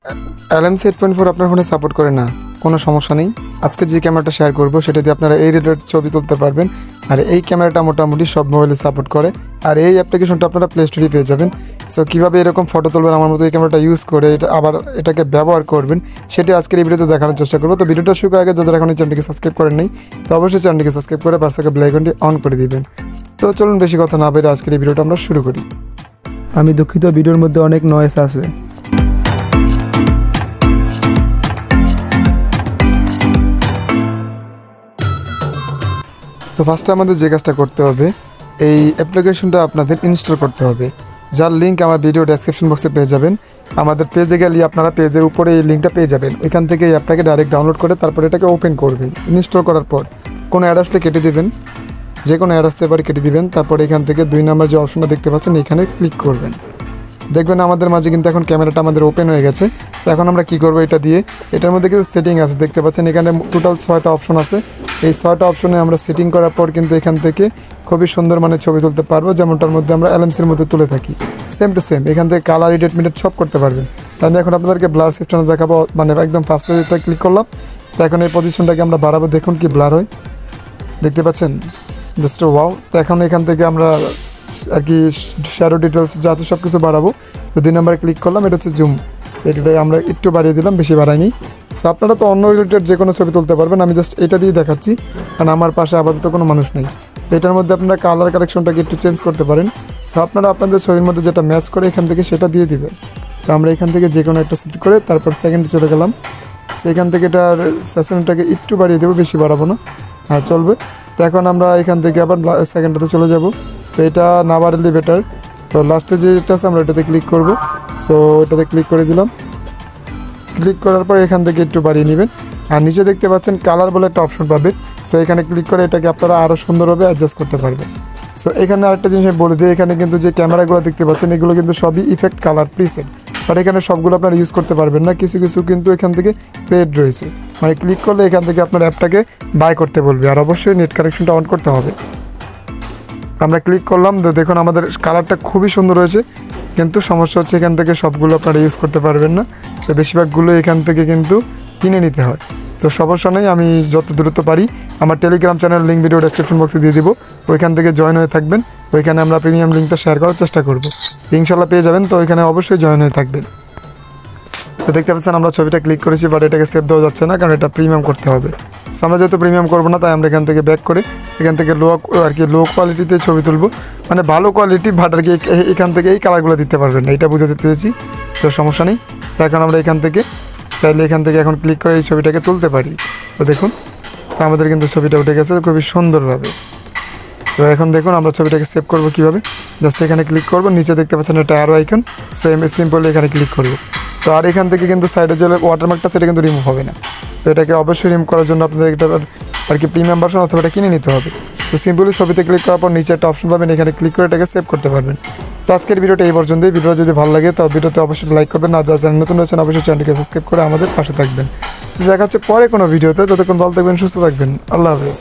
LMC 8.4 আপনার ফোনে support করে না, কোনো সমস্যা নেই। আজকে যে ক্যামেরাটা শেয়ার করব সেটা দিয়ে আপনারা এই রিলেটেড ছবি তুলতে পারবেন। আর এই ক্যামেরাটা মোটামুটি সব মোবাইলে সাপোর্ট করে। আর এই অ্যাপ্লিকেশনটা আপনারা প্লে স্টোরে পেয়ে যাবেন। সো কীভাবে এরকম ফটো তুলবেন আমার মতো এই ক্যামেরাটা ইউজ করে আবার এটাকে ব্যবহার করবেন সেটা আজকের এই ভিডিওতে দেখানোর চেষ্টা করবো। তো ভিডিওটা শুরু করার আগে যারা এখন এই চ্যানেলটিকে সাবস্ক্রাইব করেন নাই তো অবশ্যই চ্যানেলটিকে সাবস্ক্রাইব করে পাশে বেল আইকনটি অন করে দিবেন। তো চলুন বেশি কথা না বলে আজকের এই ভিডিওটা আমরা শুরু করি। আমি দুঃখিত, ভিডিওর মধ্যে অনেক নয়েজ আছে। তো ফার্স্টে আমাদের যে কাজটা করতে হবে, এই অ্যাপ্লিকেশনটা আপনাদের ইনস্টল করতে হবে, যার লিঙ্ক আমার ভিডিও ডেসক্রিপশন বক্সে পেয়ে যাবেন। আমাদের পেজে গেলে আপনারা পেজের উপরে এই লিঙ্কটা পেয়ে যাবেন। এখান থেকে এই অ্যাপটাকে ডাইরেক্ট ডাউনলোড করে তারপর এটাকে ওপেন করবেন। ইনস্টল করার পর কোনো অ্যাড আসলে কেটে দেবেন, যে কোনো অ্যাড আসতে পারে কেটে দিবেন। তারপর এখান থেকে 2 নম্বর যে অপশনটা দেখতে পাচ্ছেন এখানে ক্লিক করবেন। দেখবেন আমাদের মাঝে কিন্তু এখন ক্যামেরাটা আমাদের ওপেন হয়ে গেছে। সো এখন আমরা কী করবো, এটা দিয়ে এটার মধ্যে কিছু সেটিং আছে দেখতে পাচ্ছেন। এখানে টোটাল 6টা অপশন আছে। এই 6টা অপশনে আমরা সেটিং করার পর কিন্তু এখান থেকে খুবই সুন্দর মানে ছবি তুলতে পারবো, যেমনটার মধ্যে আমরা LMCর মধ্যে তুলে থাকি। সেম টু সেম এখান থেকে কালার এডিট মিডিট সব করতে পারবেন। তাই আমি এখন আপনাদেরকে ব্লার সেকশনে দেখাবো, মানে একদম ফার্স্টে যেটা ক্লিক করলাম। তো এখন এই পজিশনটাকে আমরা বাড়াবো, দেখুন কি ব্লার হয়, দেখতে পাচ্ছেন জাস্ট ওয়াও। তো এখন এখান থেকে আমরা আর কি শ্যাডো ডিটেলস যা আছে সব কিছু বাড়াবো। তো 2 নম্বরে ক্লিক করলাম, এটা হচ্ছে জুম। তো এটাই আমরা একটু বাড়িয়ে দিলাম, বেশি বাড়াইনি। সো আপনারা তো অন্য রিলেটেড যে কোনো ছবি তুলতে পারবেন, আমি জাস্ট এটা দিয়ে দেখাচ্ছি কারণ আমার পাশে আপাতত কোনো মানুষ নেই। তো এটার মধ্যে আপনারা কালার কারেকশনটাকে একটু চেঞ্জ করতে পারেন। সো আপনারা আপনাদের ছবির মধ্যে যেটা ম্যাচ করে এখান থেকে সেটা দিয়ে দিবেন। তো আমরা এখান থেকে যে কোনো একটা সেট করে তারপর সেকেন্ডে চলে গেলাম। সেখান থেকে এটার সেশনটাকে একটু বাড়িয়ে দেবো, বেশি বাড়াবো না, হ্যাঁ চলবে। তো এখন আমরা এখান থেকে আবার সেকেন্ডটাতে চলে যাব। তো এটা না বাড়লে বেটার। তো লাস্টে যেটা আছে আমরা এটাতে ক্লিক করব। সো এটাতে ক্লিক করে দিলাম। ক্লিক করার পর এখান থেকে একটু বাড়িয়ে নেবেন। আর নিচে দেখতে পাচ্ছেন কালার বলে একটা অপশন পাবেন। সো এখানে ক্লিক করে এটাকে আপনারা আরও সুন্দরভাবে অ্যাডজাস্ট করতে পারবেন। সো এখানে আরেকটা জিনিস আমি বলে দিই, এখানে কিন্তু যে ক্যামেরাগুলো দেখতে পাচ্ছেন এগুলো কিন্তু সবই ইফেক্ট কালার প্রিসেট। বাট এখানে সবগুলো আপনারা ইউজ করতে পারবেন না, কিছু কিছু কিন্তু এখান থেকে পেড রয়েছে। মানে ক্লিক করলে এখান থেকে আপনার অ্যাপটাকে বাই করতে বলবে। আর অবশ্যই নেট কানেকশনটা অন করতে হবে। আমরা ক্লিক করলাম, তো দেখুন আমাদের কালারটা খুবই সুন্দর হয়েছে, কিন্তু সমস্যা হচ্ছে এখান থেকে সবগুলো আপনারা ইউজ করতে পারবেন না। তো বেশিরভাগগুলো এখান থেকে কিন্তু কিনে নিতে হয়। তো সমস্যা নেই, আমি যত দ্রুত পারি আমার Telegram channel link video description বক্সে দিয়ে দিব, ওইখান থেকে জয়েন হয়ে থাকবেন। ওইখানে আমরা প্রিমিয়াম লিঙ্কটা শেয়ার করার চেষ্টা করব, ইনশাল্লাহ পেয়ে যাবেন। তো ওইখানে অবশ্যই জয়েন হয়ে থাকবেন। তো দেখতে পাচ্ছেন আমরা ছবিটা ক্লিক করেছি, বাট এটাকে সেভ দেওয়া যাচ্ছে না কারণ এটা প্রিমিয়াম করতে হবে। সো আমরা যেহেতু প্রিমিয়াম করবো না, তাই আমরা এখান থেকে ব্যাক করে এখান থেকে লো কোয়ালিটিতে ছবি তুলবো, মানে ভালো কোয়ালিটি, বাট আর কি এখান থেকে এই কালারগুলো দিতে পারবেন না, এটা বুঝাতে চেয়েছি। সো সমস্যা নেই। সো এখন আমরা এখান থেকে চাইলে এখান থেকে এখন ক্লিক করে এই ছবিটাকে তুলতে পারি। তো দেখুন তো আমাদের কিন্তু ছবিটা উঠে গেছে খুবই সুন্দরভাবে। তো এখন দেখুন আমরা ছবিটাকে সেভ করবো কীভাবে, জাস্ট এখানে ক্লিক করবো, নিচে দেখতে পাচ্ছেন এটা অ্যারো আইকন, সেম সিম্পলি এখানে ক্লিক করবো। সো আর এখান থেকে কিন্তু সাইডে যে ওয়াটারমার্কটা সেটা কিন্তু রিমুভ হবে না। তো এটাকে অবশ্যই রিমুভ করার জন্য আপনাদের এটা আর কি প্রিমিয়াম ভার্সন অথবা এটা কিনে নিতে হবে। তো সিম্পলি ছবিতে ক্লিক করার পর নিচে একটা অপশন পাবেন, এখানে ক্লিক করে এটাকে সেভ করতে পারবেন। তো আজকের ভিডিওটা এই পর্যন্তই। ভিডিওটা যদি ভালো লাগে তো ভিডিওতে অবশ্যই লাইক করবেন, আর যারা চ্যানেল নতুন রয়েছেন অবশ্যই চ্যানেলটিকে সাবস্ক্রাইব করে আমাদের পাশে থাকবেন। দেখা হচ্ছে পরে কোনো ভিডিওতে, ততক্ষণ ভালো থাকবেন, সুস্থ থাকবেন, আল্লাহ হাফেজ।